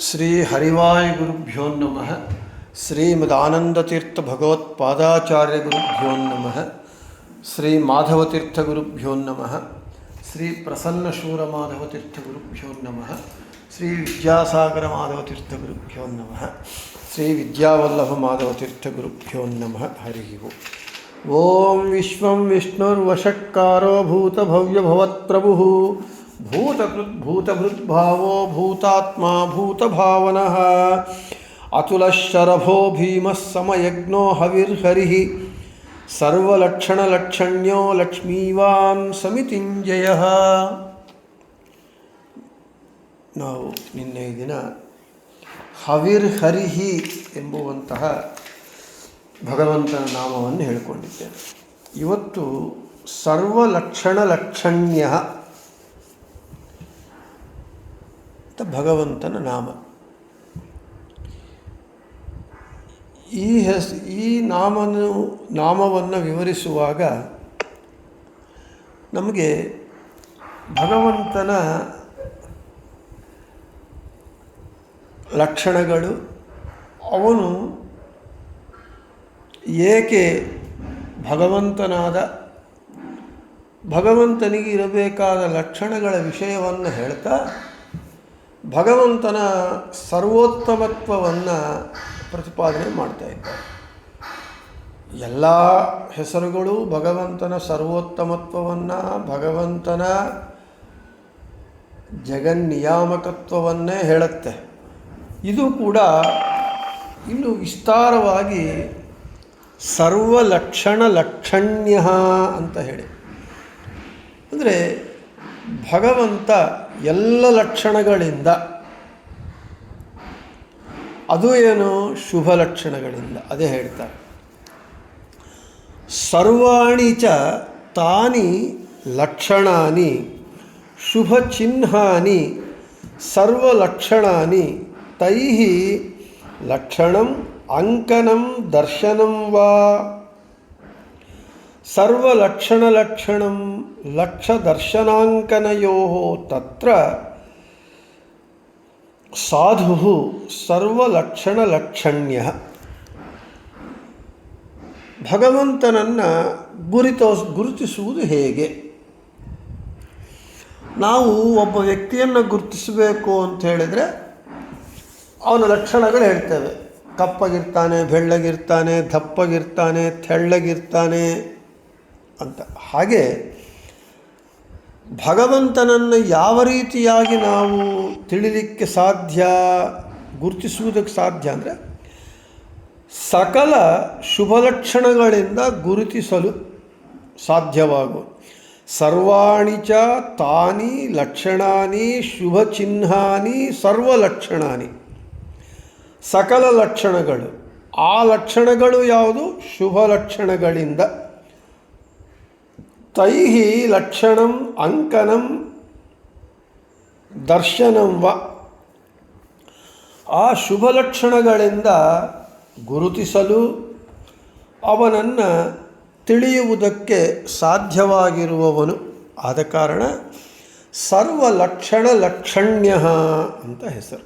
ಶ್ರೀ ಹರಿವಾಯ ಗುರುಭ್ಯೋ ನಮಃ. ಶ್ರೀಮದಾನಂದತೀರ್ಥ ಭಗವತ್ಪಾದಾಚಾರ್ಯ ಗುರುಭ್ಯೋ ನಮಃ. ಶ್ರೀ ಮಾಧವತೀರ್ಥ ಗುರುಭ್ಯೋ ನಮಃ. ಶ್ರೀ ಪ್ರಸನ್ನಶೂರ ಮಾಧವತೀರ್ಥ ಗುರುಭ್ಯೋ ನಮಃ. ಶ್ರೀ ವಿದ್ಯಾಸಾಗರ ಮಾಧವತೀರ್ಥ ಗುರುಭ್ಯೋ ನಮಃ. ಶ್ರೀ ವಿದ್ಯಾವಲ್ಲಭ ಮಾಧವತೀರ್ಥ ಗುರುಭ್ಯೋ ನಮಃ. ಹರಿ ಓಂ ವಿಶ್ವಂ ವಿಷ್ಣುರ್ವಷಟ್ಕಾರೋ ಭೂತಭವ್ಯಭವತ್ಪ್ರಭುಃ ಭೂತಭೃದ್ಭಾವೋ ಭೂತಾತ್ಮಾ ಭೂತಭಾವನಃ ಅತುಲಶರಭೋ ಭೀಮಃ ಸಮಯಜ್ಞೋ ಹವಿರ್ಹರಿಃ ಸರ್ವಲಕ್ಷಣಲಕ್ಷಣ್ಯೋ ಲಕ್ಷ್ಮೀವಾನ್ ಸಮಿತಿಂಜಯಃ. ನಾವು ನಿನ್ನೆ ದಿನ ಹವಿರ್ಹರಿಃ ಎಂಬುವಂತಹ ಭಗವಂತನ ನಾಮವನ್ನು ಹೇಳಿಕೊಂಡಿದ್ದೇನೆ. ಇವತ್ತು ಸರ್ವಲಕ್ಷಣಲಕ್ಷಣ್ಯ ಭಗವಂತನ ನಾಮ. ಈ ನಾಮವನ್ನು ವಿವರಿಸುವಾಗ ನಮಗೆ ಭಗವಂತನ ಲಕ್ಷಣಗಳು, ಅವನು ಏಕೆ ಭಗವಂತನಿಗೆ ಇರಬೇಕಾದ ಲಕ್ಷಣಗಳ ವಿಷಯವನ್ನು ಹೇಳ್ತಾ ಭಗವಂತನ ಸರ್ವೋತ್ತಮತ್ವವನ್ನು ಪ್ರತಿಪಾದನೆ ಮಾಡ್ತಾ ಇದ್ದಾರೆ. ಎಲ್ಲ ಹೆಸರುಗಳು ಭಗವಂತನ ಸರ್ವೋತ್ತಮತ್ವವನ್ನು, ಭಗವಂತನ ಜಗನ್ನಿಯಾಮಕತ್ವವನ್ನೇ ಹೇಳುತ್ತೆ. ಇದು ಕೂಡ ಇನ್ನು ವಿಸ್ತಾರವಾಗಿ ಸರ್ವಲಕ್ಷಣಲಕ್ಷಣ್ಯ ಅಂತ ಹೇಳಿ, ಅಂದರೆ ಭಗವಂತ ಎಲ್ಲ ಲಕ್ಷಣಗಳಿಂದ, ಅದು ಏನು ಶುಭ ಲಕ್ಷಣಗಳಿಂದ, ಅದೇ ಹೇಳ್ತಾರೆ. ಸರ್ವಾಣಿ ಚ ತಾನಿ ಲಕ್ಷಣಾನಿ ಶುಭಚಿಹ್ನಾನಿ ಸರ್ವಲಕ್ಷಣಾನಿ ತೈಃ ಲಕ್ಷಣಂ ಅಂಕನಂ ದರ್ಶನಂ ವಾ ಸರ್ವಲಕ್ಷಣಲಕ್ಷಣಂ ಲಕ್ಷದರ್ಶನಾಂಕನಯೋಃ ತತ್ರ ಸಾಧುಃ ಸರ್ವಲಕ್ಷಣಲಕ್ಷಣ್ಯಃ. ಭಗವಂತನನ್ನು ಗುರುತಿಸುವುದು ಹೇಗೆ? ನಾವು ಒಬ್ಬ ವ್ಯಕ್ತಿಯನ್ನು ಗುರುತಿಸಬೇಕು ಅಂತ ಹೇಳಿದರೆ ಅವನ ಲಕ್ಷಣಗಳು ಹೇಳ್ತೇವೆ. ಕಪ್ಪಗಿರ್ತಾನೆ, ಬೆಳ್ಳಗಿರ್ತಾನೆ, ದಪ್ಪಗಿರ್ತಾನೆ, ತೆಳ್ಳಗಿರ್ತಾನೆ ಅಂತ. ಹಾಗೆ ಭಗವಂತನನ್ನು ಯಾವ ರೀತಿಯಾಗಿ ನಾವು ತಿಳಿಲಿಕ್ಕೆ ಸಾಧ್ಯ, ಗುರುತಿಸುವುದಕ್ಕೆ ಸಾಧ್ಯ ಅಂದರೆ ಸಕಲ ಶುಭಲಕ್ಷಣಗಳಿಂದ ಗುರುತಿಸಲು ಸಾಧ್ಯವಾಗುವ ಸರ್ವಾಣಿ ಚ ತಾನಿ ಲಕ್ಷಣಾನಿ ಶುಭಚಿಹ್ನಾನಿ ಸರ್ವಲಕ್ಷಣಾನಿ. ಸಕಲ ಲಕ್ಷಣಗಳು, ಆ ಲಕ್ಷಣಗಳು ಯಾವುದು? ಶುಭ ಲಕ್ಷಣಗಳಿಂದ. ತೈಃ ಲಕ್ಷಣಂ ಅಂಕನಂ ದರ್ಶನಂ ವ. ಆ ಶುಭ ಲಕ್ಷಣಗಳಿಂದ ಗುರುತಿಸಲು, ಅವನನ್ನು ತಿಳಿಯುವುದಕ್ಕೆ ಸಾಧ್ಯವಾಗಿರುವವನು. ಆದ ಕಾರಣ ಸರ್ವಲಕ್ಷಣಲಕ್ಷಣ್ಯ ಅಂತ ಹೆಸರು.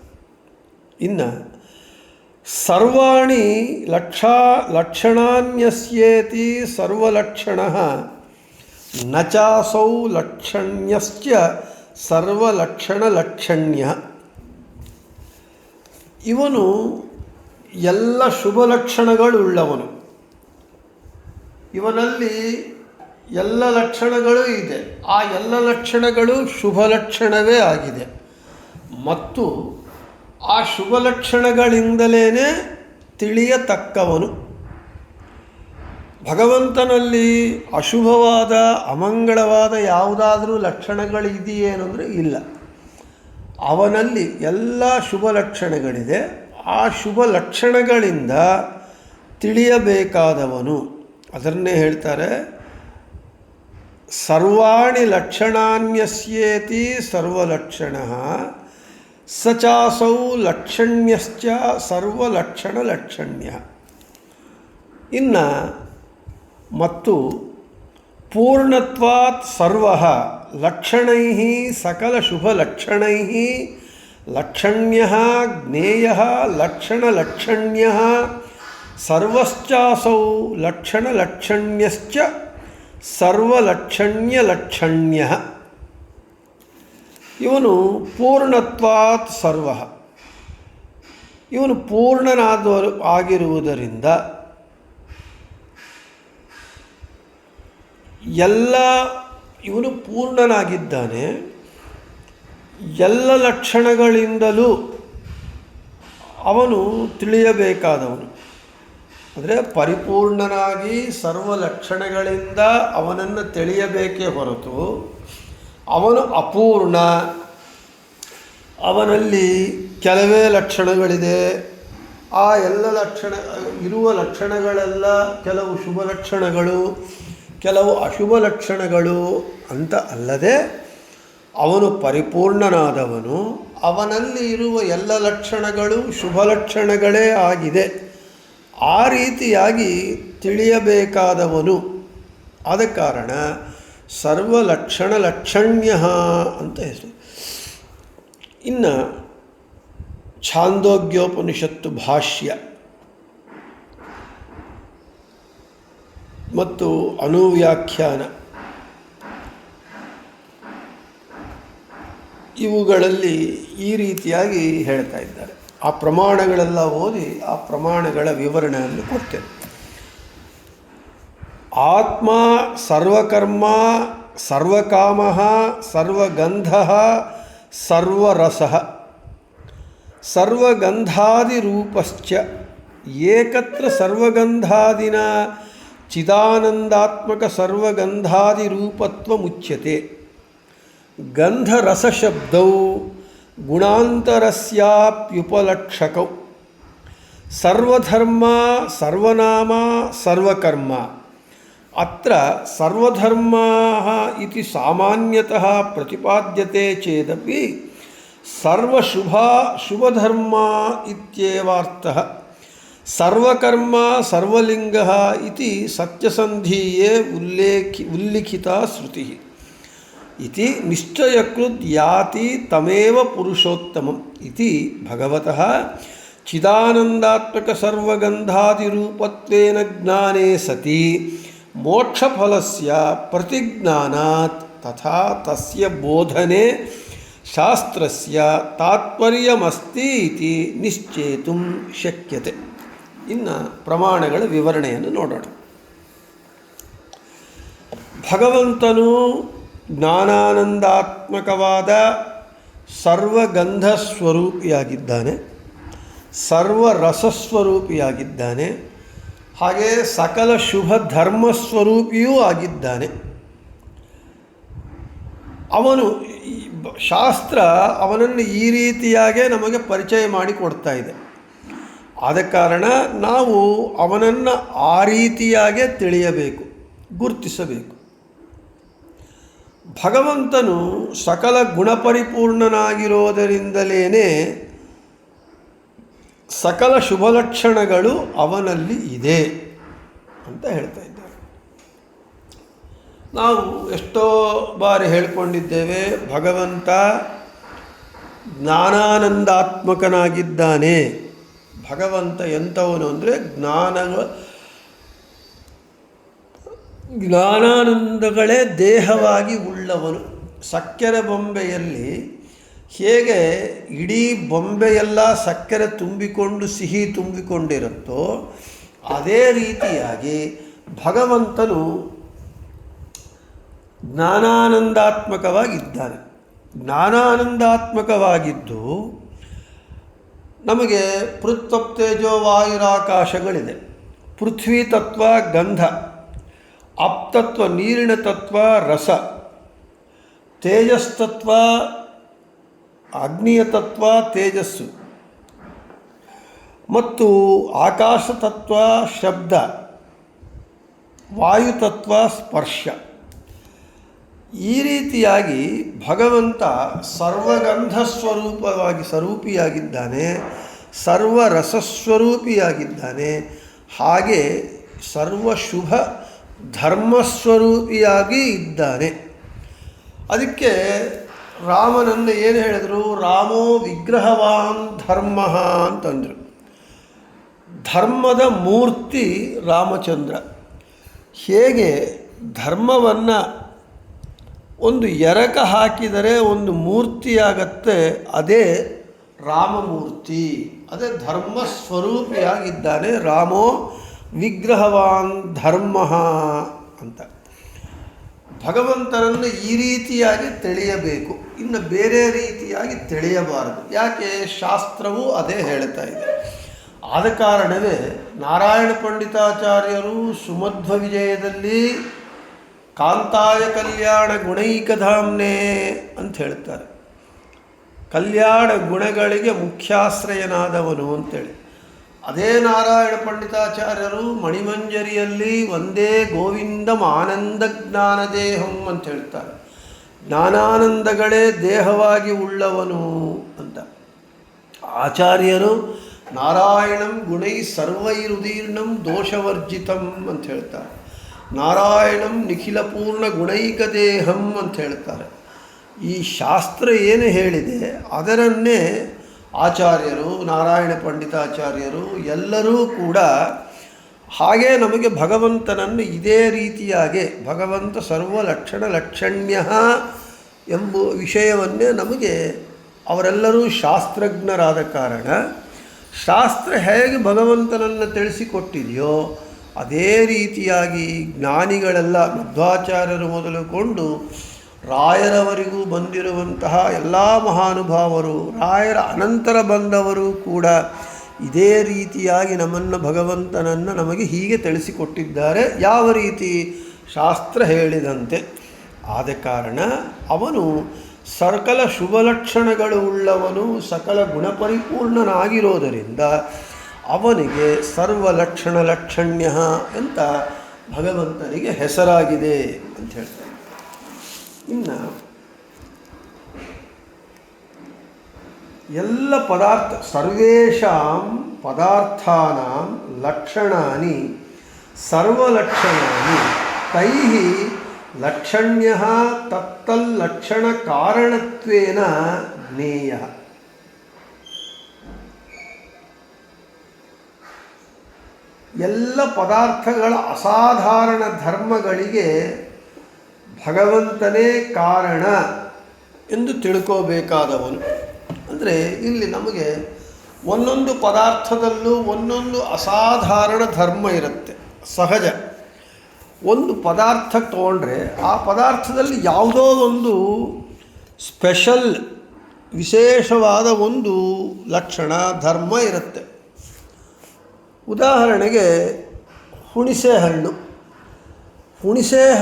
ಇನ್ನು ಸರ್ವಾಣಿ ಲಕ್ಷಣಾನ್ಯಸ್ಯೇತಿ ಸರ್ವಲಕ್ಷಣಃ ನ ಚಾಸೌ ಲಕ್ಷಣ್ಯಶ್ಚ ಸರ್ವಲಕ್ಷಣಲಕ್ಷಣ್ಯಃ. ಇವನು ಎಲ್ಲ ಶುಭ ಲಕ್ಷಣಗಳುಳ್ಳವನು. ಇವನಲ್ಲಿ ಎಲ್ಲ ಲಕ್ಷಣಗಳು ಇದೆ. ಆ ಎಲ್ಲ ಲಕ್ಷಣಗಳು ಶುಭ ಲಕ್ಷಣವೇ ಆಗಿದೆ. ಮತ್ತು ಆ ಶುಭ ಲಕ್ಷಣಗಳಿಂದಲೇ ತಿಳಿಯತಕ್ಕವನು. ಭಗವಂತನಲ್ಲಿ ಅಶುಭವಾದ, ಅಮಂಗಳವಾದ ಯಾವುದಾದರೂ ಲಕ್ಷಣಗಳು ಇದೆಯೇನೆಂದರೆ ಇಲ್ಲ. ಅವನಲ್ಲಿ ಎಲ್ಲ ಶುಭ ಲಕ್ಷಣಗಳಿದೆ. ಆ ಶುಭ ಲಕ್ಷಣಗಳಿಂದ ತಿಳಿಯಬೇಕಾದವನು. ಅದನ್ನೇ ಹೇಳ್ತಾರೆ ಸರ್ವಾಣಿ ಲಕ್ಷಣಾನ್ಯಸ್ಯೇತಿ ಸರ್ವಲಕ್ಷಣಃ ಸ ಚಾಸೌ ಲಕ್ಷಣ್ಯಶ್ಚ ಸರ್ವಲಕ್ಷಣಲಕ್ಷಣ್ಯಃ. ಇನ್ನು ಮತ್ತು ಪೂರ್ಣತ್ವಾತ್ ಸರ್ವಃ ಲಕ್ಷಣೈಃ ಸಕಲ ಶುಭ ಲಕ್ಷಣೈಃ ಲಕ್ಷಣ್ಯಃ ಜ್ಞೇಯಃ ಲಕ್ಷಣಲಕ್ಷಣ್ಯಃ ಸರ್ವಶ್ಚಾಸೌ ಲಕ್ಷಣಲಕ್ಷಣ್ಯಶ್ಚ ಸರ್ವಲಕ್ಷಣ್ಯಲಕ್ಷಣ್ಯಃ. ಇವನು ಪೂರ್ಣತ್ವಾತ್ ಸರ್ವಃ, ಇವನು ಪೂರ್ಣನಾದವರು ಆಗಿರುವುದರಿಂದ ಎಲ್ಲ, ಇವನು ಪೂರ್ಣನಾಗಿದ್ದಾನೆ. ಎಲ್ಲ ಲಕ್ಷಣಗಳಿಂದಲೂ ಅವನು ತಿಳಿಯಬೇಕಾದವನು. ಅಂದರೆ ಪರಿಪೂರ್ಣನಾಗಿ ಸರ್ವ ಲಕ್ಷಣಗಳಿಂದ ಅವನನ್ನು ತಿಳಿಯಬೇಕೇ ಹೊರತು ಅವನು ಅಪೂರ್ಣ, ಅವನಲ್ಲಿ ಕೆಲವೇ ಲಕ್ಷಣಗಳಿದೆ, ಆ ಎಲ್ಲ ಇರುವ ಲಕ್ಷಣಗಳೆಲ್ಲ ಕೆಲವು ಶುಭ ಲಕ್ಷಣಗಳು, ಕೆಲವು ಅಶುಭ ಲಕ್ಷಣಗಳು ಅಂತ ಅಲ್ಲದೆ ಅವನು ಪರಿಪೂರ್ಣನಾದವನು. ಅವನಲ್ಲಿ ಇರುವ ಎಲ್ಲ ಲಕ್ಷಣಗಳು ಶುಭ ಲಕ್ಷಣಗಳೇ ಆಗಿದೆ. ಆ ರೀತಿಯಾಗಿ ತಿಳಿಯಬೇಕಾದವನು. ಆದ ಕಾರಣ ಸರ್ವಲಕ್ಷಣಲಕ್ಷಣ್ಯ ಅಂತ ಹೆಸರು. ಇನ್ನು ಛಾಂದೋಗ್ಯೋಪನಿಷತ್ತು ಭಾಷ್ಯ ಮತ್ತು ಅನುವ್ಯಾಖ್ಯಾನ ಇವುಗಳಲ್ಲಿ ಈ ರೀತಿಯಾಗಿ ಹೇಳ್ತಾ ಇದ್ದಾರೆ. ಆ ಪ್ರಮಾಣಗಳೆಲ್ಲ ಓದಿ ಆ ಪ್ರಮಾಣಗಳ ವಿವರಣೆಯನ್ನು ಕೊಡ್ತೇನೆ. ಆತ್ಮ ಸರ್ವಕರ್ಮ ಸರ್ವಕಾಮ ಸರ್ವಗಂಧ ಸರ್ವರಸ ಸರ್ವಗಂಧಾದಿರೂಪಶ್ಚ ಏಕತ್ರ ಸರ್ವಗಂಧಾದಿನ ಚಿದಾನಂದಾತ್ಮಕ ಸರ್ವಗಂಧಾದಿರೂಪತ್ವಮುಚ್ಯತೆ. ಗಂಧರಸಶಬ್ದೌ ಗುಣಾಂತರಸ್ಯಾಪ್ಯುಪಲಕ್ಷಕೌ ಸರ್ವಧರ್ಮ ಸರ್ವನಾಮ ಸರ್ವಕರ್ಮ. ಅತ್ರ ಸರ್ವಧರ್ಮಾಃ ಇತಿ ಸಾಮಾನ್ಯತಃ ಪ್ರತಿಪಾದ್ಯತೆ ಚೇದಪಿ ಶುಭಧರ್ಮ ಇತ್ಯೇವಾರ್ಥಃ. ಸರ್ವಕರ್ಮ ಸರ್ವಲಿಂಗಃ ಇತಿ ಸತ್ಯಸಂಧೀಯೇ ಉಲ್ಲಿಖಿತಾ ಶ್ರುತಿಃ ಇತಿ ನಿಶ್ಚಯಕೃತ್ ಯಾತಿ ತಮೇವ ಪುರುಷೋತ್ತಮಂ ಇತಿ ಭಗವತಃ ಚಿದಾನಂದಾತ್ಮಕ ಸರ್ವಗಂಧಾದಿರೂಪತ್ವೇನ ಜ್ಞಾನೇ ಸತಿ ಮೋಕ್ಷಫಲಸ್ಯ ಪ್ರತಿಜ್ಞಾನಾತ್ ತಥಾ ತಸ್ಯ ಬೋಧನೆ ಶಾಸ್ತ್ರಸ್ಯ ತಾತ್ಪರ್ಯಮಸ್ತಿ ಇತಿ ನಿಶ್ಚೇತುಂ ಶಕ್ಯತೆ. ಇನ್ನು ಪ್ರಮಾಣಗಳ ವಿವರಣೆಯನ್ನು ನೋಡೋಣ. ಭಗವಂತನು ಜ್ಞಾನಾನಂದಾತ್ಮಕವಾದ ಸರ್ವಗಂಧ ಸ್ವರೂಪಿಯಾಗಿದ್ದಾನೆ, ಸರ್ವರಸಸ್ವರೂಪಿಯಾಗಿದ್ದಾನೆ, ಹಾಗೆ ಸಕಲ ಶುಭ ಧರ್ಮಸ್ವರೂಪಿಯೂ ಆಗಿದ್ದಾನೆ. ಅವನು ಶಾಸ್ತ್ರ ಅವನನ್ನು ಈ ರೀತಿಯಾಗೇ ನಮಗೆ ಪರಿಚಯ ಮಾಡಿಕೊಡ್ತಾ ಇದೆ. ಆದ ಕಾರಣ ನಾವು ಅವನನ್ನು ಆ ರೀತಿಯಾಗೇ ತಿಳಿಯಬೇಕು, ಗುರುತಿಸಬೇಕು. ಭಗವಂತನು ಸಕಲ ಗುಣಪರಿಪೂರ್ಣನಾಗಿರೋದರಿಂದಲೇ ಸಕಲ ಶುಭಲಕ್ಷಣಗಳು ಅವನಲ್ಲಿ ಇದೆ ಅಂತ ಹೇಳ್ತಾ ಇದ್ದಾರೆ. ನಾವು ಎಷ್ಟೋ ಬಾರಿ ಹೇಳ್ಕೊಂಡಿದ್ದೇವೆ, ಭಗವಂತ ಜ್ಞಾನಾನಂದಾತ್ಮಕನಾಗಿದ್ದಾನೆ. ಭಗವಂತ ಎಂಥವನು ಅಂದರೆ ಜ್ಞಾನಾನಂದಗಳೇ ದೇಹವಾಗಿ ಉಳ್ಳವನು. ಸಕ್ಕರೆ ಬೊಂಬೆಯಲ್ಲಿ ಹೇಗೆ ಇಡೀ ಬೊಂಬೆಯೆಲ್ಲ ಸಕ್ಕರೆ ತುಂಬಿಕೊಂಡು ಸಿಹಿ ತುಂಬಿಕೊಂಡಿರುತ್ತೋ ಅದೇ ರೀತಿಯಾಗಿ ಭಗವಂತನು ಜ್ಞಾನಾನಂದಾತ್ಮಕವಾಗಿದ್ದಾನೆ. ಜ್ಞಾನಾನಂದಾತ್ಮಕವಾಗಿದ್ದು ನಮಗೆ ಪೃಥ್ವಪ್ತೇಜೋ ವಾಯುರಾಕಾಶಗಳಿದೆ. ಪೃಥ್ವಿ ತತ್ವ ಗಂಧ, ಅಪ್ತತ್ವ ನೀರಿನ ತತ್ವ ರಸ, ತೇಜಸ್ತತ್ವ ಅಗ್ನಿಯ ತತ್ವ ತೇಜಸ್ಸು, ಮತ್ತು ಆಕಾಶ ತತ್ವ ಶಬ್ದ, ವಾಯುತತ್ವ ಸ್ಪರ್ಶ. ಈ ರೀತಿಯಾಗಿ ಭಗವಂತ ಸರ್ವಗಂಧ ಸ್ವರೂಪಿಯಾಗಿದ್ದಾನೆ, ಸರ್ವರಸಸ್ವರೂಪಿಯಾಗಿದ್ದಾನೆ, ಹಾಗೆ ಸರ್ವಶುಭ ಧರ್ಮಸ್ವರೂಪಿಯಾಗಿ ಇದ್ದಾನೆ. ಅದಕ್ಕೆ ರಾಮನನ್ನು ಏನು ಹೇಳಿದರು? ರಾಮೋ ವಿಗ್ರಹವಾನ್ ಧರ್ಮ ಅಂತಂದರು. ಧರ್ಮದ ಮೂರ್ತಿ ರಾಮಚಂದ್ರ. ಹೇಗೆ ಧರ್ಮವನ್ನು ಒಂದು ಎರಕ ಹಾಕಿದರೆ ಒಂದು ಮೂರ್ತಿಯಾಗತ್ತೆ, ಅದೇ ರಾಮಮೂರ್ತಿ, ಅದೇ ಧರ್ಮ ಸ್ವರೂಪಿಯಾಗಿದ್ದಾನೆ. ರಾಮೋ ವಿಗ್ರಹವಾನ್ ಧರ್ಮ ಅಂತ. ಭಗವಂತನನ್ನು ಈ ರೀತಿಯಾಗಿ ತಿಳಿಯಬೇಕು, ಇನ್ನು ಬೇರೆ ರೀತಿಯಾಗಿ ತಿಳಿಯಬಾರದು. ಯಾಕೆ? ಶಾಸ್ತ್ರವೂ ಅದೇ ಹೇಳ್ತಾ ಇದೆ. ಆದ ಕಾರಣವೇ ನಾರಾಯಣ ಪಂಡಿತಾಚಾರ್ಯರು ಸುಮಧ್ವ ವಿಜಯದಲ್ಲಿ ಕಾಂತಾಯ ಕಲ್ಯಾಣ ಗುಣೈಕಧಾಮ್ನೆ ಅಂತ ಹೇಳ್ತಾರೆ. ಕಲ್ಯಾಣ ಗುಣಗಳಿಗೆ ಮುಖ್ಯಾಶ್ರಯನಾದವನು ಅಂತೇಳಿ. ಅದೇ ನಾರಾಯಣ ಪಂಡಿತಾಚಾರ್ಯರು ಮಣಿಮಂಜರಿಯಲ್ಲಿ ಒಂದೇ ಗೋವಿಂದಂ ಆನಂದ ಜ್ಞಾನದೇಹಂ ಅಂತ ಹೇಳ್ತಾರೆ. ಜ್ಞಾನಾನಂದಗಳೇ ದೇಹವಾಗಿ ಉಳ್ಳವನು ಅಂತ. ಆಚಾರ್ಯರು ನಾರಾಯಣಂ ಗುಣೈ ಸರ್ವೈರುದೀರ್ಣಂ ದೋಷವರ್ಜಿತಂ ಅಂತ ಹೇಳ್ತಾರೆ. ನಾರಾಯಣಂ ನಿಖಿಲಪೂರ್ಣ ಗುಣೈಕ ದೇಹಂ ಅಂತ ಹೇಳ್ತಾರೆ. ಈ ಶಾಸ್ತ್ರ ಏನು ಹೇಳಿದೆ ಅದರನ್ನೇ ಆಚಾರ್ಯರು, ನಾರಾಯಣ ಪಂಡಿತಾಚಾರ್ಯರು ಎಲ್ಲರೂ ಕೂಡ ಹಾಗೇ ನಮಗೆ ಭಗವಂತನನ್ನು ಇದೇ ರೀತಿಯಾಗಿ ಭಗವಂತ ಸರ್ವಲಕ್ಷಣ ಲಕ್ಷಣ್ಯ ಎಂಬ ವಿಷಯವನ್ನೇ ನಮಗೆ ಅವರೆಲ್ಲರೂ ಶಾಸ್ತ್ರಜ್ಞರಾದ ಕಾರಣ ಶಾಸ್ತ್ರ ಹೇಗೆ ಭಗವಂತನನ್ನು ತಿಳಿಸಿಕೊಟ್ಟಿದೆಯೋ ಅದೇ ರೀತಿಯಾಗಿ ಜ್ಞಾನಿಗಳೆಲ್ಲ ಮಧ್ವಾಚಾರ್ಯರು ಮೊದಲುಕೊಂಡು ರಾಯರವರಿಗೂ ಬಂದಿರುವಂತಹ ಎಲ್ಲ ಮಹಾನುಭಾವರು, ರಾಯರ ಅನಂತರ ಬಂದವರು ಕೂಡ ಇದೇ ರೀತಿಯಾಗಿ ನಮ್ಮನ್ನು ಭಗವಂತನನ್ನು ನಮಗೆ ಹೀಗೆ ತಿಳಿಸಿಕೊಟ್ಟಿದ್ದಾರೆ. ಯಾವ ರೀತಿ? ಶಾಸ್ತ್ರ ಹೇಳಿದಂತೆ. ಆದ ಕಾರಣ ಅವನು ಸಕಲ ಶುಭಲಕ್ಷಣಗಳು ಉಳ್ಳವನು, ಸಕಲ ಗುಣಪರಿಪೂರ್ಣನಾಗಿರೋದರಿಂದ ಅವನಿಗೆ ಸರ್ವಲಕ್ಷಣ ಲಕ್ಷಣ್ಯ ಅಂತ ಭಗವಂತನಿಗೆ ಹೆಸರಾಗಿದೆ ಅಂತ ಹೇಳ್ತಾರೆ. ಇನ್ನು ಎಲ್ಲ ಪದಾರ್ಥ ಸರ್ವೇಷಾಂ ಪದಾರ್ಥಾನಾಂ ಲಕ್ಷಣಾನಿ ಸರ್ವಲಕ್ಷಣಾನಿ ತೈಃ ಲಕ್ಷಣ್ಯಃ ತತ್ತಲ್ಲಕ್ಷಣ ಕಾರಣತ್ವೇನ ಜ್ಞೇಯಃ. ಎಲ್ಲ ಪದಾರ್ಥಗಳ ಅಸಾಧಾರಣ ಧರ್ಮಗಳಿಗೆ ಭಗವಂತನೇ ಕಾರಣ ಎಂದು ತಿಳ್ಕೋಬೇಕಾದವನು. ಅಂದರೆ ಇಲ್ಲಿ ನಮಗೆ ಒಂದೊಂದು ಪದಾರ್ಥದಲ್ಲೂ ಒಂದೊಂದು ಅಸಾಧಾರಣ ಧರ್ಮ ಇರುತ್ತೆ, ಸಹಜ. ಒಂದು ಪದಾರ್ಥ ತೊಗೊಂಡ್ರೆ ಆ ಪದಾರ್ಥದಲ್ಲಿ ಯಾವುದೋ ಒಂದು ಸ್ಪೆಷಲ್ ವಿಶೇಷವಾದ ಒಂದು ಲಕ್ಷಣ ಧರ್ಮ ಇರುತ್ತೆ. ಉದಾಹರಣೆಗೆ ಹುಣಸೆ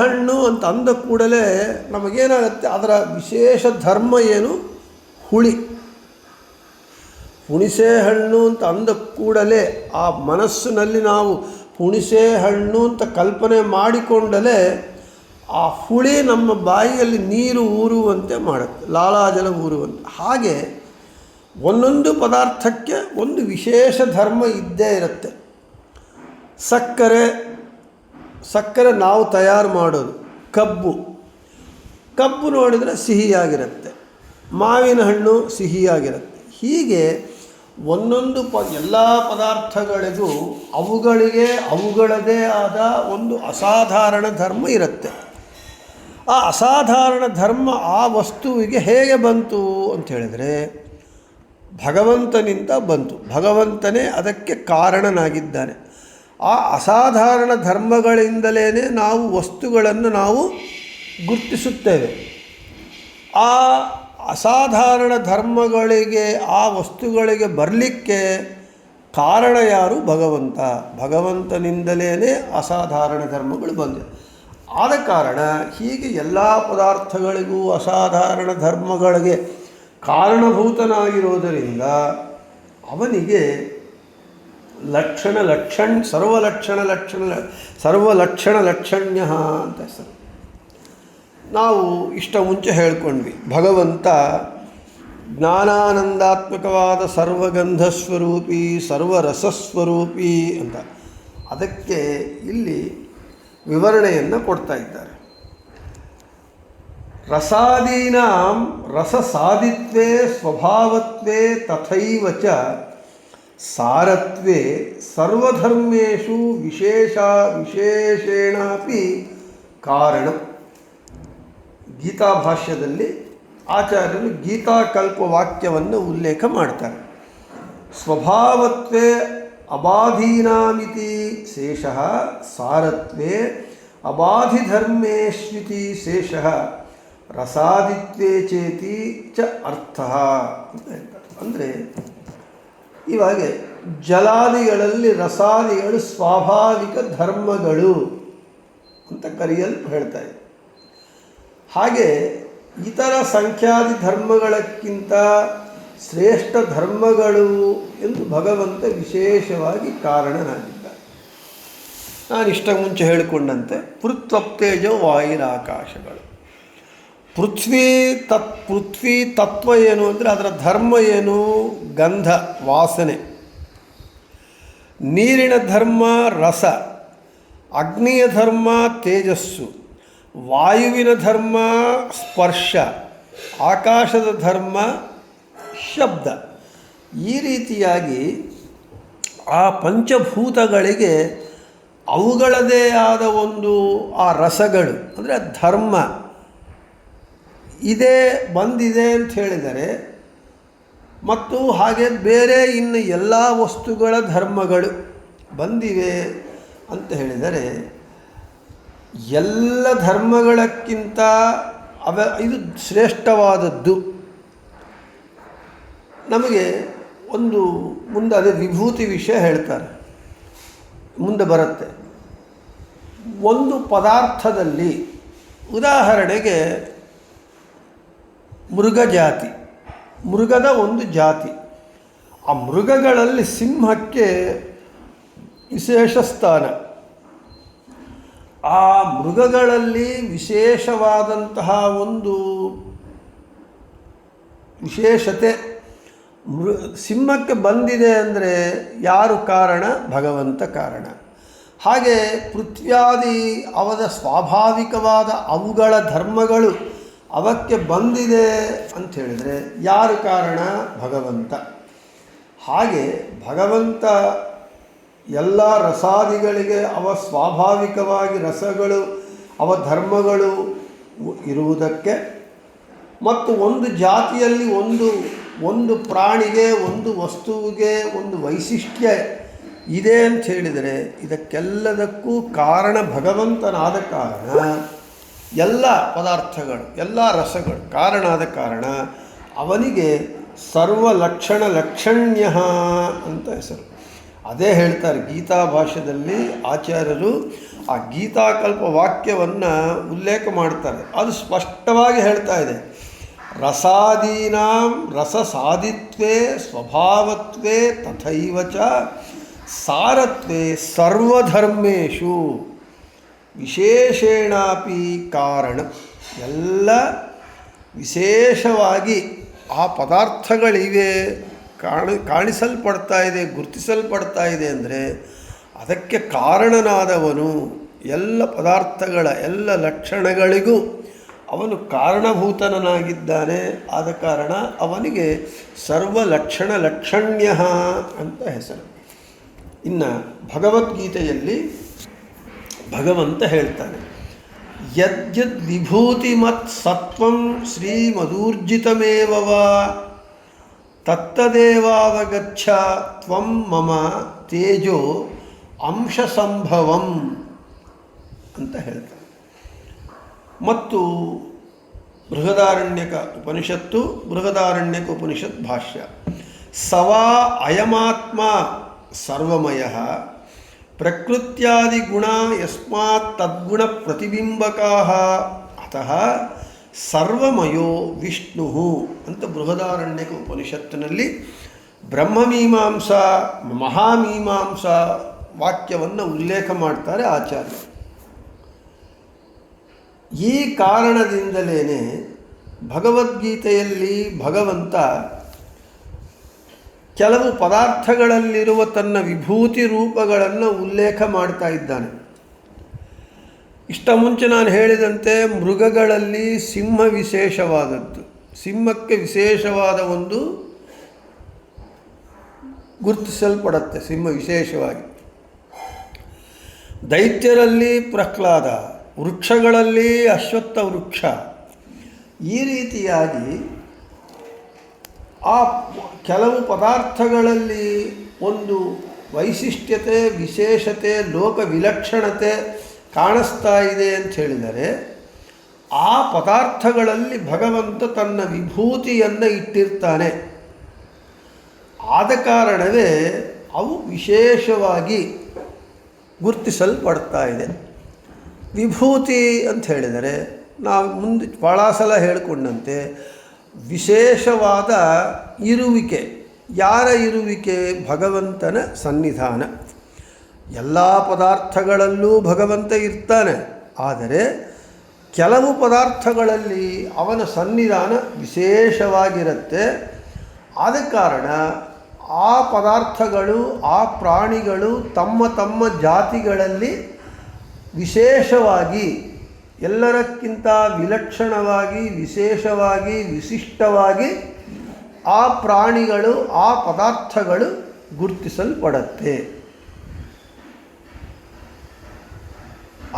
ಹಣ್ಣು ಅಂತ ಅಂದ ಕೂಡಲೇ ನಮಗೇನಾಗುತ್ತೆ, ಅದರ ವಿಶೇಷ ಧರ್ಮ ಏನು? ಹುಳಿ. ಹುಣಸೆ ಹಣ್ಣು ಅಂತ ಅಂದ ಕೂಡಲೇ ಆ ಮನಸ್ಸಿನಲ್ಲಿ ನಾವು ಹುಣಸೆ ಹಣ್ಣು ಅಂತ ಕಲ್ಪನೆ ಮಾಡಿಕೊಂಡಲೇ ಆ ಹುಳಿ ನಮ್ಮ ಬಾಯಿಯಲ್ಲಿ ನೀರು ಊರುವಂತೆ ಮಾಡುತ್ತೆ, ಲಾಲಾಜಲ ಊರುವಂತೆ. ಹಾಗೆ ಒಂದೊಂದು ಪದಾರ್ಥಕ್ಕೆ ಒಂದು ವಿಶೇಷ ಧರ್ಮ ಇದ್ದೇ ಇರುತ್ತೆ. ಸಕ್ಕರೆ ನಾವು ತಯಾರು ಮಾಡೋದು. ಕಬ್ಬು ನೋಡಿದರೆ ಸಿಹಿಯಾಗಿರುತ್ತೆ, ಮಾವಿನ ಹಣ್ಣು ಸಿಹಿಯಾಗಿರುತ್ತೆ. ಹೀಗೆ ಒಂದೊಂದು ಎಲ್ಲ ಪದಾರ್ಥಗಳಿಗೂ ಅವುಗಳದೇ ಆದ ಒಂದು ಅಸಾಧಾರಣ ಧರ್ಮ ಇರುತ್ತೆ. ಆ ಅಸಾಧಾರಣ ಧರ್ಮ ಆ ವಸ್ತುವಿಗೆ ಹೇಗೆ ಬಂತು ಅಂತ ಹೇಳಿದರೆ ಭಗವಂತನಿಂದ ಬಂತು. ಭಗವಂತನೇ ಅದಕ್ಕೆ ಕಾರಣನಾಗಿದ್ದಾನೆ. ಆ ಅಸಾಧಾರಣ ಧರ್ಮಗಳಿಂದಲೇ ನಾವು ವಸ್ತುಗಳನ್ನು ನಾವು ಗುರುತಿಸುತ್ತೇವೆ. ಆ ಅಸಾಧಾರಣ ಧರ್ಮಗಳಿಗೆ ಆ ವಸ್ತುಗಳಿಗೆ ಬರಲಿಕ್ಕೆ ಕಾರಣ ಯಾರು? ಭಗವಂತ. ಭಗವಂತನಿಂದಲೇ ಅಸಾಧಾರಣ ಧರ್ಮಗಳು ಬಂದಿವೆ. ಆದ ಕಾರಣ ಹೀಗೆ ಎಲ್ಲ ಪದಾರ್ಥಗಳಿಗೂ ಅಸಾಧಾರಣ ಧರ್ಮಗಳಿಗೆ ಕಾರಣಭೂತನಾಗಿರೋದರಿಂದ ಅವನಿಗೆ ಸರ್ವಲಕ್ಷಣ ಲಕ್ಷಣ್ಯ ಅಂತ ಹೆಸರು. ನಾವು ಇಷ್ಟ ಮುಂಚೆ ಹೇಳ್ಕೊಂಡ್ವಿ, ಭಗವಂತ ಜ್ಞಾನಾನಂದಾತ್ಮಕವಾದ ಸರ್ವಗಂಧಸ್ವರೂಪಿ ಸರ್ವರಸಸ್ವರೂಪಿ ಅಂತ. ಅದಕ್ಕೆ ಇಲ್ಲಿ ವಿವರಣೆಯನ್ನು ಕೊಡ್ತಾ ಇದ್ದಾರೆ. ರಸಾದೀನಾಂ ರಸಸಾದಿತ್ವೇ ಸ್ವಭಾವತ್ವೇ ತಥೈವ ಚ ಸಾರತ್ವೇ ಸರ್ವಧರ್ಮೇಷು ವಿಶೇಷೇಣಾಪಿ ಕಾರಣ. ಗೀತಾಭಾಷ್ಯದಲ್ಲಿ ಆಚಾರ್ಯರು ಗೀತಾಕಲ್ಪ ವಾಕ್ಯವನ್ನು ಉಲ್ಲೇಖ ಮಾಡ್ತಾರೆ. ಸ್ವಭಾವತ್ವೇ ಅಬಾಧೀನಾಮಿತಿ ಶೇಷಃ ಸಾರತ್ವೇ ಅಬಾಧಿಧರ್ಮೇಷ್ವಿತಿ ಶೇಷಃ ರಸಾದಿತ್ವೇ ಚೇತಿ ಚ ಅರ್ಥಃ ಅಂತ ಹೇಳ್ತಾರೆ. ಅಂದರೆ ಇವಾಗ ಜಲಾದಿಗಳಲ್ಲಿ ರಸಾದಿಗಳು ಸ್ವಾಭಾವಿಕ ಧರ್ಮಗಳು ಅಂತ ಹೇಳ್ತಾ ಇದೆ. ಹಾಗೆ ಇತರ ಸಂಖ್ಯಾದಿ ಧರ್ಮಗಳಕ್ಕಿಂತ ಶ್ರೇಷ್ಠ ಧರ್ಮಗಳು ಎಂದು ಭಗವಂತ ವಿಶೇಷವಾಗಿ ಕಾರಣನಾಗಿದ್ದಾನೆ. ನಾನು ಇಷ್ಟ ಮುಂಚೆ ಹೇಳಿಕೊಂಡಂತೆ ಪೃಥ್ವಪ್ತೇಜೋ ವಾಯುರಾಕಾಶಗಳು. ಪೃಥ್ವಿ ತತ್ವ ಏನು ಅಂದರೆ ಅದರ ಧರ್ಮ ಏನು? ಗಂಧ, ವಾಸನೆ. ನೀರಿನ ಧರ್ಮ ರಸ, ಅಗ್ನಿಯ ಧರ್ಮ ತೇಜಸ್ಸು, ವಾಯುವಿನ ಧರ್ಮ ಸ್ಪರ್ಶ, ಆಕಾಶದ ಧರ್ಮ ಶಬ್ದ. ಈ ರೀತಿಯಾಗಿ ಆ ಪಂಚಭೂತಗಳಿಗೆ ಅವುಗಳದೇ ಆದ ಒಂದು ಆ ರಸಗಳು ಅಂದರೆ ಧರ್ಮ ಇದೇ ಬಂದಿದೆ ಅಂತ ಹೇಳಿದರೆ, ಮತ್ತು ಹಾಗೆ ಬೇರೆ ಇನ್ನು ಎಲ್ಲ ವಸ್ತುಗಳ ಧರ್ಮಗಳು ಬಂದಿವೆ ಅಂತ ಹೇಳಿದರೆ, ಎಲ್ಲ ಧರ್ಮಗಳಕ್ಕಿಂತ ಇದು ಶ್ರೇಷ್ಠವಾದದ್ದು. ನಮಗೆ ಒಂದು ಮುಂದೆ ಅದೇ ವಿಭೂತಿ ವಿಷಯ ಹೇಳ್ತಾರೆ, ಮುಂದೆ ಬರುತ್ತೆ. ಒಂದು ಪದಾರ್ಥದಲ್ಲಿ ಉದಾಹರಣೆಗೆ ಮೃಗಜಾತಿ, ಮೃಗದ ಒಂದು ಜಾತಿ. ಆ ಮೃಗಗಳಲ್ಲಿ ಸಿಂಹಕ್ಕೆ ವಿಶೇಷ ಸ್ಥಾನ. ಆ ಮೃಗಗಳಲ್ಲಿ ವಿಶೇಷವಾದಂತಹ ಒಂದು ವಿಶೇಷತೆ ಸಿಂಹಕ್ಕೆ ಬಂದಿದೆ ಅಂದರೆ ಯಾರು ಕಾರಣ? ಭಗವಂತ ಕಾರಣ. ಹಾಗೆ ಪೃಥ್ವ್ಯಾದಿ ಅವದ ಸ್ವಾಭಾವಿಕವಾದ ಅವುಗಳ ಧರ್ಮಗಳು ಅವಕ್ಕೆ ಬಂದಿದೆ ಅಂತ ಹೇಳಿದರೆ ಯಾರು ಕಾರಣ? ಭಗವಂತ. ಹಾಗೆ ಭಗವಂತ ಎಲ್ಲ ರಸಾದಿಗಳಿಗೆ ಅವ ಸ್ವಾಭಾವಿಕವಾಗಿ ರಸಗಳು ಅವ ಧರ್ಮಗಳು ಇರುವುದಕ್ಕೆ, ಮತ್ತು ಒಂದು ಜಾತಿಯಲ್ಲಿ ಒಂದು ಪ್ರಾಣಿಗೆ ಒಂದು ವಸ್ತುವಿಗೆ ಒಂದು ವೈಶಿಷ್ಟ್ಯ ಇದೆ ಅಂತ ಹೇಳಿದರೆ ಇದಕ್ಕೆಲ್ಲದಕ್ಕೂ ಕಾರಣ ಭಗವಂತನಾದ ಕಾರಣ ಎಲ್ಲ ಪದಾರ್ಥಗಳು ಎಲ್ಲ ರಸಗಳು ಕಾರಣ ಆದ ಕಾರಣ ಅವನಿಗೆ ಸರ್ವಲಕ್ಷಣ ಲಕ್ಷಣ್ಯ ಅಂತ ಹೆಸರು. ಅದೇ ಹೇಳ್ತಾರೆ ಗೀತಾ ಭಾಷ್ಯದಲ್ಲಿ ಆಚಾರ್ಯರು ಆ ಗೀತಾಕಲ್ಪ ವಾಕ್ಯವನ್ನು ಉಲ್ಲೇಖ ಮಾಡ್ತಾರೆ. ಅದು ಸ್ಪಷ್ಟವಾಗಿ ಹೇಳ್ತಾ ಇದೆ, ರಸಾದೀನಾಂ ರಸಸಾದಿತ್ವೇ ಸ್ವಭಾವತ್ವೇ ತಥೈವ ಚ ಸಾರತ್ವೇ ಸರ್ವಧರ್ಮೇಷು ವಿಶೇಷೇಣಾಪಿ ಕಾರಣ. ಎಲ್ಲ ವಿಶೇಷವಾಗಿ ಆ ಪದಾರ್ಥಗಳಿವೆ, ಕಾಣಿಸಲ್ಪಡ್ತಾ ಇದೆ, ಗುರುತಿಸಲ್ಪಡ್ತಾ ಇದೆ ಅಂದರೆ ಅದಕ್ಕೆ ಕಾರಣನಾದವನು ಎಲ್ಲ ಪದಾರ್ಥಗಳ ಎಲ್ಲ ಲಕ್ಷಣಗಳಿಗೂ ಅವನು ಕಾರಣಭೂತನಾಗಿದ್ದಾನೆ. ಆದ ಕಾರಣ ಅವನಿಗೆ ಸರ್ವಲಕ್ಷಣ ಲಕ್ಷಣ್ಯ ಅಂತ ಹೆಸರು. ಇನ್ನು ಭಗವದ್ಗೀತೆಯಲ್ಲಿ ಭಗವಂತ ಹೇಳ್ತಾನೆ, ಯದ್ಯದ್ ವಿಭೂತಿಮತ್ ಸತ್ವಂ ಶ್ರೀಮದೂರ್ಜಿತಮೇವ ತತ್ತದೇವಾವಗಚ್ಚ ತ್ವಂ ಮಮ ತೇಜೋ ಅಂಶ ಸಂಭವಂ ಅಂತ ಹೇಳ್ತಾನೆ. ಮತ್ತು ಬೃಹದಾರಣ್ಯಕ ಉಪನಿಷತ್ ಭಾಷ್ಯ, ಸವಾ ಅಯಮಾತ್ಮ ಸರ್ವಮಯಃ ಪ್ರಕೃತ್ಯಾದಿಗುಣ ಯಸ್ಮಾತ್ ತದ್ಗುಣ ಪ್ರತಿಬಿಂಬಕಾಃ ಅತಃ ಸರ್ವಮಯೋ ವಿಷ್ಣು ಅಂತ ಬೃಹದಾರಣ್ಯಕ ಉಪನಿಷತ್ತಿನಲ್ಲಿ ಬ್ರಹ್ಮಮೀಮಾಂಸಾ ಮಹಾಮೀಮಾಂಸಾ ವಾಕ್ಯವನ್ನು ಉಲ್ಲೇಖ ಮಾಡ್ತಾರೆ ಆಚಾರ್ಯರು. ಈ ಕಾರಣದಿಂದಲೇ ಭಗವದ್ಗೀತೆಯಲ್ಲಿ ಭಗವಂತ ಕೆಲವು ಪದಾರ್ಥಗಳಲ್ಲಿರುವ ತನ್ನ ವಿಭೂತಿ ರೂಪಗಳನ್ನು ಉಲ್ಲೇಖ ಮಾಡ್ತಾ ಇದ್ದಾನೆ. ಇಷ್ಟ ಮುಂಚೆ ನಾನು ಹೇಳಿದಂತೆ ಮೃಗಗಳಲ್ಲಿ ಸಿಂಹ ವಿಶೇಷವಾದದ್ದು. ಸಿಂಹಕ್ಕೆ ವಿಶೇಷವಾದ ಒಂದು ಗುರುತಿಸಲ್ಪಡುತ್ತೆ, ಸಿಂಹ ವಿಶೇಷವಾಗಿ. ದೈತ್ಯರಲ್ಲಿ ಪ್ರಹ್ಲಾದ, ವೃಕ್ಷಗಳಲ್ಲಿ ಅಶ್ವತ್ಥ ವೃಕ್ಷ. ಈ ರೀತಿಯಾಗಿ ಆ ಕೆಲವು ಪದಾರ್ಥಗಳಲ್ಲಿ ಒಂದು ವೈಶಿಷ್ಟ್ಯತೆ, ವಿಶೇಷತೆ, ಲೋಕ ವಿಲಕ್ಷಣತೆ ಕಾಣಿಸ್ತಾ ಇದೆ ಅಂತ ಹೇಳಿದರೆ ಆ ಪದಾರ್ಥಗಳಲ್ಲಿ ಭಗವಂತ ತನ್ನ ವಿಭೂತಿಯನ್ನು ಇಟ್ಟಿರ್ತಾನೆ. ಆದ ಕಾರಣವೇ ಅವು ವಿಶೇಷವಾಗಿ ಗುರುತಿಸಲ್ಪಡ್ತಾ ಇದೆ. ವಿಭೂತಿ ಅಂತ ಹೇಳಿದರೆ ನಾವು ಮುಂದೆ ಭಾಳ ಸಲ ಹೇಳಿಕೊಂಡಂತೆ ವಿಶೇಷವಾದ ಇರುವಿಕೆ. ಯಾರ ಇರುವಿಕೆ? ಭಗವಂತನ ಸನ್ನಿಧಾನ. ಎಲ್ಲ ಪದಾರ್ಥಗಳಲ್ಲೂ ಭಗವಂತ ಇರ್ತಾನೆ, ಆದರೆ ಕೆಲವು ಪದಾರ್ಥಗಳಲ್ಲಿ ಅವನ ಸನ್ನಿಧಾನ ವಿಶೇಷವಾಗಿರುತ್ತೆ. ಆದ ಕಾರಣ ಆ ಪದಾರ್ಥಗಳು, ಆ ಪ್ರಾಣಿಗಳು ತಮ್ಮ ತಮ್ಮ ಜಾತಿಗಳಲ್ಲಿ ವಿಶೇಷವಾಗಿ, ಎಲ್ಲರಕ್ಕಿಂತ ವಿಲಕ್ಷಣವಾಗಿ, ವಿಶೇಷವಾಗಿ, ವಿಶಿಷ್ಟವಾಗಿ ಆ ಪ್ರಾಣಿಗಳು, ಆ ಪದಾರ್ಥಗಳು ಗುರುತಿಸಲ್ಪಡುತ್ತೆ.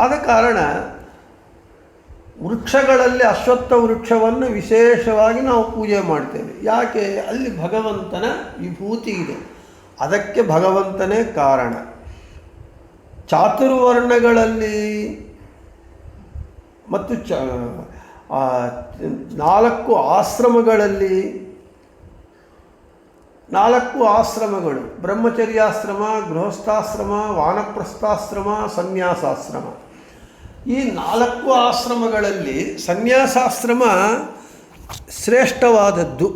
ಆದ ಕಾರಣ ವೃಕ್ಷಗಳಲ್ಲಿ ಅಶ್ವತ್ಥ ವೃಕ್ಷವನ್ನು ವಿಶೇಷವಾಗಿ ನಾವು ಪೂಜೆ ಮಾಡ್ತೇವೆ. ಯಾಕೆ? ಅಲ್ಲಿ ಭಗವಂತನ ವಿಭೂತಿ ಇದೆ, ಅದಕ್ಕೆ ಭಗವಂತನೇ ಕಾರಣ. ಚಾತುರ್ವರ್ಣಗಳಲ್ಲಿ ಮತ್ತು 4 ಆಶ್ರಮಗಳಲ್ಲಿ, 4 ಆಶ್ರಮಗಳು: ಬ್ರಹ್ಮಚರ್ಯಾಶ್ರಮ, ಗೃಹಸ್ಥಾಶ್ರಮ, ವಾನಪ್ರಸ್ಥಾಶ್ರಮ, ಸನ್ಯಾಸಾಶ್ರಮ. ಈ 4 ಆಶ್ರಮಗಳಲ್ಲಿ ಸನ್ಯಾಸಾಶ್ರಮ ಶ್ರೇಷ್ಠವಾದದ್ದು.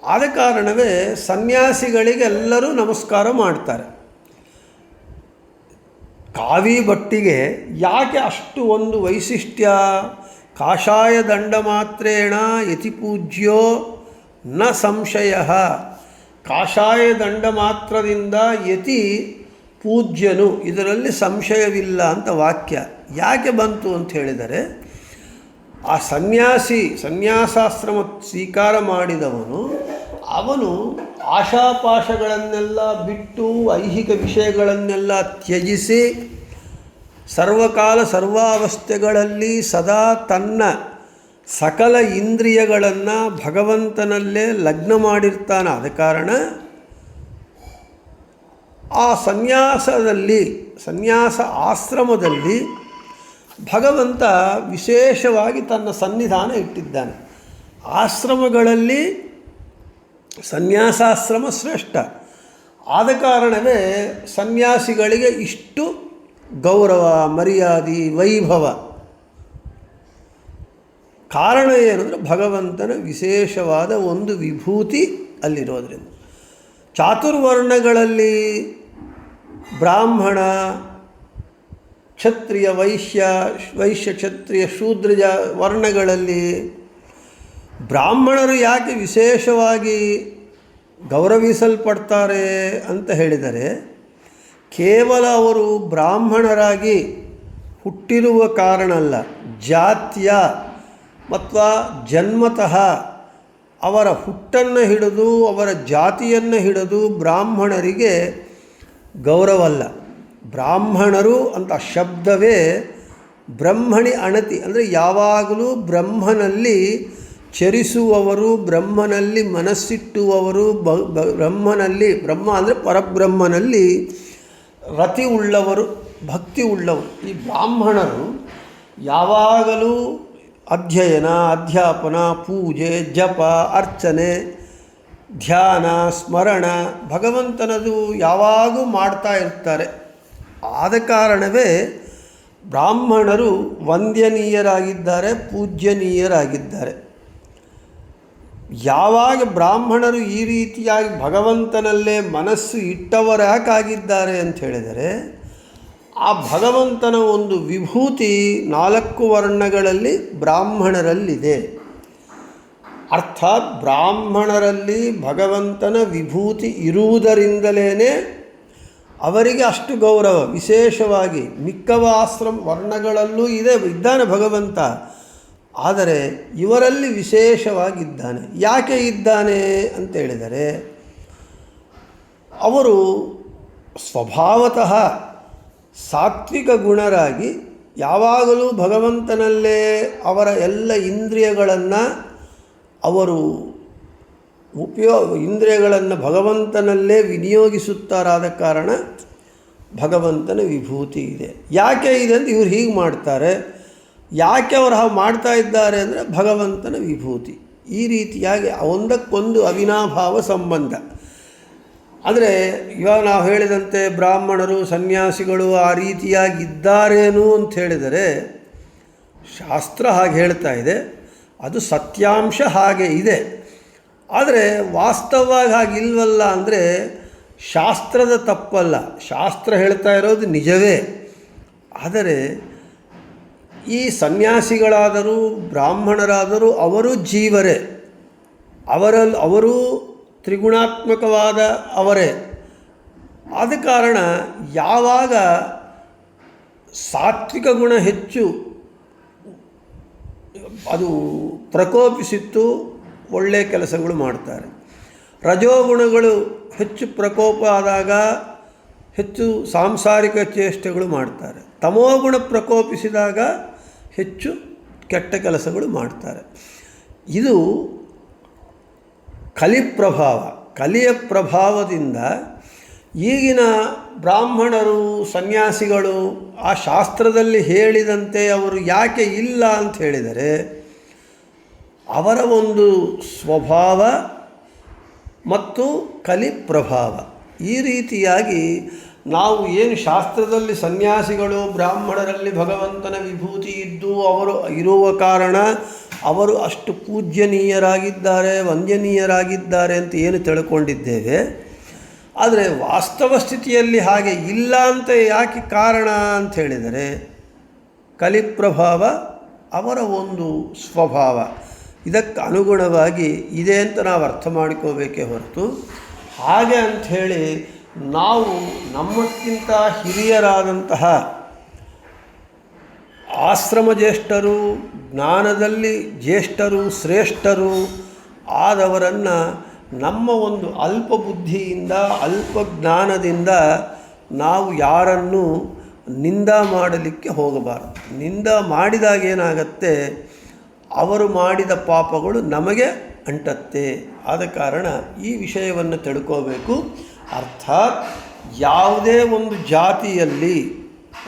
ಆದ ಕಾರಣವೇ ಸನ್ಯಾಸಿಗಳಿಗೆಲ್ಲರೂ ನಮಸ್ಕಾರ ಮಾಡ್ತಾರೆ. ಕಾವಿ ಭಟ್ಟಿಗೆ ಯಾಕೆ ಅಷ್ಟು ಒಂದು ವೈಶಿಷ್ಟ್ಯ? ಕಾಷಾಯ ದಂಡ ಮಾತ್ರೇಣ ಯತಿ ಪೂಜ್ಯೋ ನ ಸಂಶಯ. ಕಾಷಾಯ ದಂಡ ಮಾತ್ರದಿಂದ ಯತಿ ಪೂಜ್ಯನು, ಇದರಲ್ಲಿ ಸಂಶಯವಿಲ್ಲ ಅಂತ ವಾಕ್ಯ. ಯಾಕೆ ಬಂತು ಅಂತ ಹೇಳಿದರೆ, ಆ ಸನ್ಯಾಸಾಶ್ರಮ ಸ್ವೀಕಾರ ಮಾಡಿದವನು ಅವನು ಆಶಾಪಾಶಗಳನ್ನೆಲ್ಲ ಬಿಟ್ಟು ಐಹಿಕ ವಿಷಯಗಳನ್ನೆಲ್ಲ ತ್ಯಜಿಸಿ ಸರ್ವಕಾಲ ಸರ್ವಾವಸ್ಥೆಗಳಲ್ಲಿ ಸದಾ ತನ್ನ ಸಕಲ ಇಂದ್ರಿಯಗಳನ್ನು ಭಗವಂತನಲ್ಲೇ ಲಗ್ನ ಮಾಡಿರ್ತಾನೆ. ಆದ ಕಾರಣ ಆ ಸನ್ಯಾಸ ಆಶ್ರಮದಲ್ಲಿ ಭಗವಂತ ವಿಶೇಷವಾಗಿ ತನ್ನ ಸನ್ನಿಧಾನ ಇಟ್ಟಿದ್ದಾನೆ. ಆಶ್ರಮಗಳಲ್ಲಿ ಸನ್ಯಾಸಾಶ್ರಮ ಶ್ರೇಷ್ಠ. ಆದ ಕಾರಣವೇ ಸನ್ಯಾಸಿಗಳಿಗೆ ಇಷ್ಟು ಗೌರವ, ಮರ್ಯಾದೆ, ವೈಭವ. ಕಾರಣ ಏನಂದರೆ ಭಗವಂತನ ವಿಶೇಷವಾದ ಒಂದು ವಿಭೂತಿ ಅಲ್ಲಿರೋದ್ರಿಂದ. ಚಾತುರ್ವರ್ಣಗಳಲ್ಲಿ ಬ್ರಾಹ್ಮಣ, ಕ್ಷತ್ರಿಯ, ವೈಶ್ಯ ಕ್ಷತ್ರಿಯ ಶೂದ್ರ ವರ್ಣಗಳಲ್ಲಿ ಬ್ರಾಹ್ಮಣರು ಯಾಕೆ ವಿಶೇಷವಾಗಿ ಗೌರವಿಸಲ್ಪಡ್ತಾರೆ ಅಂತ ಹೇಳಿದರೆ, ಕೇವಲ ಅವರು ಬ್ರಾಹ್ಮಣರಾಗಿ ಹುಟ್ಟಿರುವ ಕಾರಣ ಅಲ್ಲ, ಜಾತ್ಯ ಮತ್ತು ಜನ್ಮತಃ ಅವರ ಹುಟ್ಟನ್ನು ಹಿಡಿದು ಅವರ ಜಾತಿಯನ್ನು ಹಿಡಿದು ಬ್ರಾಹ್ಮಣರಿಗೆ ಗೌರವಲ್ಲ. ಬ್ರಾಹ್ಮಣರು ಅಂತ ಶಬ್ದವೇ ಬ್ರಹ್ಮಣಿ ಅಣತಿ, ಅಂದರೆ ಯಾವಾಗಲೂ ಬ್ರಹ್ಮನಲ್ಲಿ ಚರಿಸುವವರು, ಬ್ರಹ್ಮನಲ್ಲಿ ಮನಸ್ಸಿಟ್ಟುವವರು, ಬ್ರಹ್ಮನಲ್ಲಿ, ಬ್ರಹ್ಮ ಅಂದರೆ ಪರಬ್ರಹ್ಮನಲ್ಲಿ ರತಿ ಉಳ್ಳವರು, ಭಕ್ತಿ ಉಳ್ಳವರು. ಈ ಬ್ರಾಹ್ಮಣರು ಯಾವಾಗಲೂ ಅಧ್ಯಯನ, ಅಧ್ಯಾಪನ, ಪೂಜೆ, ಜಪ, ಅರ್ಚನೆ, ಧ್ಯಾನ, ಸ್ಮರಣ, ಭಗವಂತನದು ಯಾವಾಗೂ ಮಾಡ್ತಾ ಇರ್ತಾರೆ. ಆದ ಕಾರಣವೇ ಬ್ರಾಹ್ಮಣರು ವಂದ್ಯನೀಯರಾಗಿದ್ದಾರೆ, ಪೂಜ್ಯನೀಯರಾಗಿದ್ದಾರೆ. ಯಾವಾಗ ಬ್ರಾಹ್ಮಣರು ಈ ರೀತಿಯಾಗಿ ಭಗವಂತನಲ್ಲೇ ಮನಸ್ಸು ಇಟ್ಟವರಾಗಿದ್ದಾರೆ ಅಂತ ಹೇಳಿದರೆ, ಆ ಭಗವಂತನ ಒಂದು ವಿಭೂತಿ 4 ವರ್ಣಗಳಲ್ಲಿ ಬ್ರಾಹ್ಮಣರಲ್ಲಿದೆ. ಅರ್ಥಾತ್ ಬ್ರಾಹ್ಮಣರಲ್ಲಿ ಭಗವಂತನ ವಿಭೂತಿ ಇರುವುದರಿಂದಲೇ ಅವರಿಗೆ ಅಷ್ಟು ಗೌರವ ವಿಶೇಷವಾಗಿ. ಮಿಕ್ಕವ ವರ್ಣಗಳಲ್ಲೂ ಇದ್ದಾನೆ ಭಗವಂತ, ಆದರೆ ಇವರಲ್ಲಿ ವಿಶೇಷವಾಗಿದ್ದಾನೆ. ಯಾಕೆ ಇದ್ದಾನೆ ಅಂತೇಳಿದರೆ, ಅವರು ಸ್ವಭಾವತಃ ಸಾತ್ವಿಕ ಗುಣರಾಗಿ ಯಾವಾಗಲೂ ಭಗವಂತನಲ್ಲೇ ಅವರ ಎಲ್ಲ ಇಂದ್ರಿಯಗಳನ್ನು ಅವರು ಇಂದ್ರಿಯಗಳನ್ನು ಭಗವಂತನಲ್ಲೇ ವಿನಿಯೋಗಿಸುತ್ತಾರಾದ ಕಾರಣ ಭಗವಂತನ ವಿಭೂತಿ ಇದೆ. ಯಾಕೆ ಇದೆ ಅಂತ ಇವ್ರು ಹೀಗೆ ಮಾಡ್ತಾರೆ. ಯಾಕೆ ಅವರು ಹಾಗೆ ಮಾಡ್ತಾ ಇದ್ದಾರೆ ಅಂದರೆ ಭಗವಂತನ ವಿಭೂತಿ. ಈ ರೀತಿಯಾಗಿ ಒಂದಕ್ಕೊಂದು ಅವಿನಾಭಾವ ಸಂಬಂಧ. ಅಂದರೆ ಇವಾಗ ನಾವು ಹೇಳಿದಂತೆ ಬ್ರಾಹ್ಮಣರು ಸನ್ಯಾಸಿಗಳು ಆ ರೀತಿಯಾಗಿದ್ದಾರೇನು ಅಂತ ಹೇಳಿದರೆ ಶಾಸ್ತ್ರ ಹಾಗೆ ಹೇಳ್ತಾ ಇದೆ, ಅದು ಸತ್ಯಾಂಶ ಹಾಗೆ ಇದೆ. ಆದರೆ ವಾಸ್ತವವಾಗಿ ಹಾಗಿಲ್ವಲ್ಲ ಅಂದರೆ ಶಾಸ್ತ್ರದ ತಪ್ಪಲ್ಲ, ಶಾಸ್ತ್ರ ಹೇಳ್ತಾ ಇರೋದು ನಿಜವೇ. ಆದರೆ ಈ ಸನ್ಯಾಸಿಗಳಾದರೂ ಬ್ರಾಹ್ಮಣರಾದರೂ ಅವರು ಜೀವರೇ, ಅವರು ತ್ರಿಗುಣಾತ್ಮಕವಾದ ಅವರೇ. ಆದ ಕಾರಣ ಯಾವಾಗ ಸಾತ್ವಿಕ ಗುಣ ಹೆಚ್ಚು ಅದು ಪ್ರಕೋಪಿಸಿತ್ತು ಒಳ್ಳೆಯ ಕೆಲಸಗಳು ಮಾಡ್ತಾರೆ, ರಜೋಗುಣಗಳು ಹೆಚ್ಚು ಪ್ರಕೋಪ ಆದಾಗ ಹೆಚ್ಚು ಸಾಂಸಾರಿಕ ಚೇಷ್ಟೆಗಳು ಮಾಡ್ತಾರೆ, ತಮೋಗುಣ ಪ್ರಕೋಪಿಸಿದಾಗ ಹೆಚ್ಚು ಕೆಟ್ಟ ಕೆಲಸಗಳು ಮಾಡ್ತಾರೆ. ಇದು ಕಲಿಪ್ರಭಾವ. ಕಲಿಯ ಪ್ರಭಾವದಿಂದ ಈಗಿನ ಬ್ರಾಹ್ಮಣರು ಸನ್ಯಾಸಿಗಳು ಆ ಶಾಸ್ತ್ರದಲ್ಲಿ ಹೇಳಿದಂತೆ ಅವರು ಯಾಕೆ ಇಲ್ಲ ಅಂತ ಹೇಳಿದರೆ ಅವರ ಒಂದು ಸ್ವಭಾವ ಮತ್ತು ಕಲಿಪ್ರಭಾವ. ಈ ರೀತಿಯಾಗಿ ನಾವು ಏನು ಶಾಸ್ತ್ರದಲ್ಲಿ ಸನ್ಯಾಸಿಗಳು ಬ್ರಾಹ್ಮಣರಲ್ಲಿ ಭಗವಂತನ ವಿಭೂತಿ ಇದ್ದು ಅವರು ಇರುವ ಕಾರಣ ಅವರು ಅಷ್ಟು ಪೂಜ್ಯನೀಯರಾಗಿದ್ದಾರೆ ವಂದ್ಯನೀಯರಾಗಿದ್ದಾರೆ ಅಂತ ಏನು ತಿಳ್ಕೊಂಡಿದ್ದೇವೆ, ಆದರೆ ವಾಸ್ತವ ಸ್ಥಿತಿಯಲ್ಲಿ ಹಾಗೆ ಇಲ್ಲ ಅಂತ ಯಾಕೆ ಕಾರಣ ಅಂತ ಹೇಳಿದರೆ ಕಲಿಪ್ರಭಾವ ಅವರ ಒಂದು ಸ್ವಭಾವ ಇದಕ್ಕೆ ಅನುಗುಣವಾಗಿ ಇದೆ ಅಂತ ನಾವು ಅರ್ಥ ಮಾಡಿಕೋಬೇಕೇ ಹೊರತು ಹಾಗೆ ಅಂಥೇಳಿ ನಾವು ನಮ್ಮಕ್ಕಿಂತ ಹಿರಿಯರಾದಂತಹ ಆಶ್ರಮ ಜ್ಯೇಷ್ಠರು, ಜ್ಞಾನದಲ್ಲಿ ಜ್ಯೇಷ್ಠರು, ಶ್ರೇಷ್ಠರು ಆದವರನ್ನು ನಮ್ಮ ಒಂದು ಅಲ್ಪ ಬುದ್ಧಿಯಿಂದ ಅಲ್ಪ ಜ್ಞಾನದಿಂದ ನಾವು ಯಾರನ್ನು ನಿಂದ ಮಾಡಲಿಕ್ಕೆ ಹೋಗಬಾರದು. ನಿಂದ ಮಾಡಿದಾಗ ಏನಾಗತ್ತೆ, ಅವರು ಮಾಡಿದ ಪಾಪಗಳು ನಮಗೆ ಅಂಟತ್ತೆ. ಆದ ಕಾರಣ ಈ ವಿಷಯವನ್ನು ತಿಳ್ಕೋಬೇಕು. ಅರ್ಥಾತ್ ಯಾವುದೇ ಒಂದು ಜಾತಿಯಲ್ಲಿ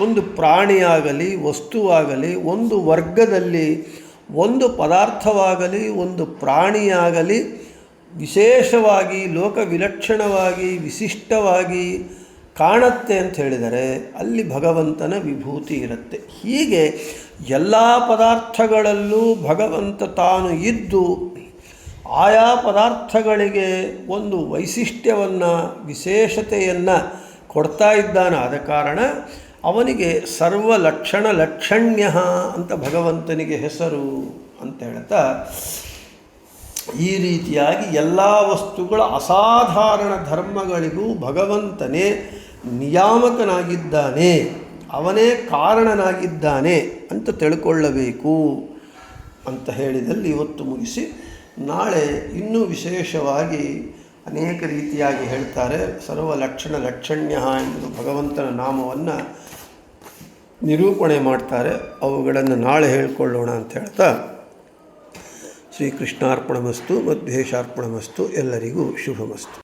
ಒಂದು ಪ್ರಾಣಿಯಾಗಲಿ ವಸ್ತುವಾಗಲಿ ಒಂದು ವರ್ಗದಲ್ಲಿ ಒಂದು ಪದಾರ್ಥವಾಗಲಿ ಒಂದು ಪ್ರಾಣಿಯಾಗಲಿ ವಿಶೇಷವಾಗಿ ಲೋಕ ವಿಲಕ್ಷಣವಾಗಿ ವಿಶಿಷ್ಟವಾಗಿ ಕಾಣುತ್ತೆ ಅಂತ ಹೇಳಿದರೆ ಅಲ್ಲಿ ಭಗವಂತನ ವಿಭೂತಿ ಇರುತ್ತೆ. ಹೀಗೆ ಎಲ್ಲ ಪದಾರ್ಥಗಳಲ್ಲೂ ಭಗವಂತ ತಾನು ಇದ್ದು ಆಯಾ ಪದಾರ್ಥಗಳಿಗೆ ಒಂದು ವೈಶಿಷ್ಟ್ಯವನ್ನು ವಿಶೇಷತೆಯನ್ನು ಕೊಡ್ತಾ ಇದ್ದಾನೆ. ಆದ ಕಾರಣ ಅವನಿಗೆ ಸರ್ವಲಕ್ಷಣ ಲಕ್ಷಣ್ಯ ಅಂತ ಭಗವಂತನಿಗೆ ಹೆಸರು ಅಂತ ಹೇಳ್ತಾ ಈ ರೀತಿಯಾಗಿ ಎಲ್ಲ ವಸ್ತುಗಳ ಅಸಾಧಾರಣ ಧರ್ಮಗಳಿಗೂ ಭಗವಂತನೇ ನಿಯಾಮಕನಾಗಿದ್ದಾನೆ, ಅವನೇ ಕಾರಣನಾಗಿದ್ದಾನೆ ಅಂತ ತಿಳ್ಕೊಳ್ಳಬೇಕು ಅಂತ ಹೇಳಿದಲ್ಲಿ ಇವತ್ತು ಮುಗಿಸಿ ನಾಳೆ ಇನ್ನೂ ವಿಶೇಷವಾಗಿ ಅನೇಕ ರೀತಿಯಾಗಿ ಹೇಳ್ತಾರೆ. ಸರ್ವಲಕ್ಷಣ ಲಕ್ಷಣ್ಯ ಎಂಬುದು ಭಗವಂತನ ನಾಮವನ್ನು ನಿರೂಪಣೆ ಮಾಡ್ತಾರೆ. ಅವುಗಳನ್ನು ನಾಳೆ ಹೇಳಿಕೊಳ್ಳೋಣ ಅಂತ ಹೇಳ್ತಾ ಶ್ರೀಕೃಷ್ಣಾರ್ಪಣಮಸ್ತು ಮಧ್ವೇಶಾರ್ಪಣಮಸ್ತು. ಎಲ್ಲರಿಗೂ ಶುಭಮಸ್ತು.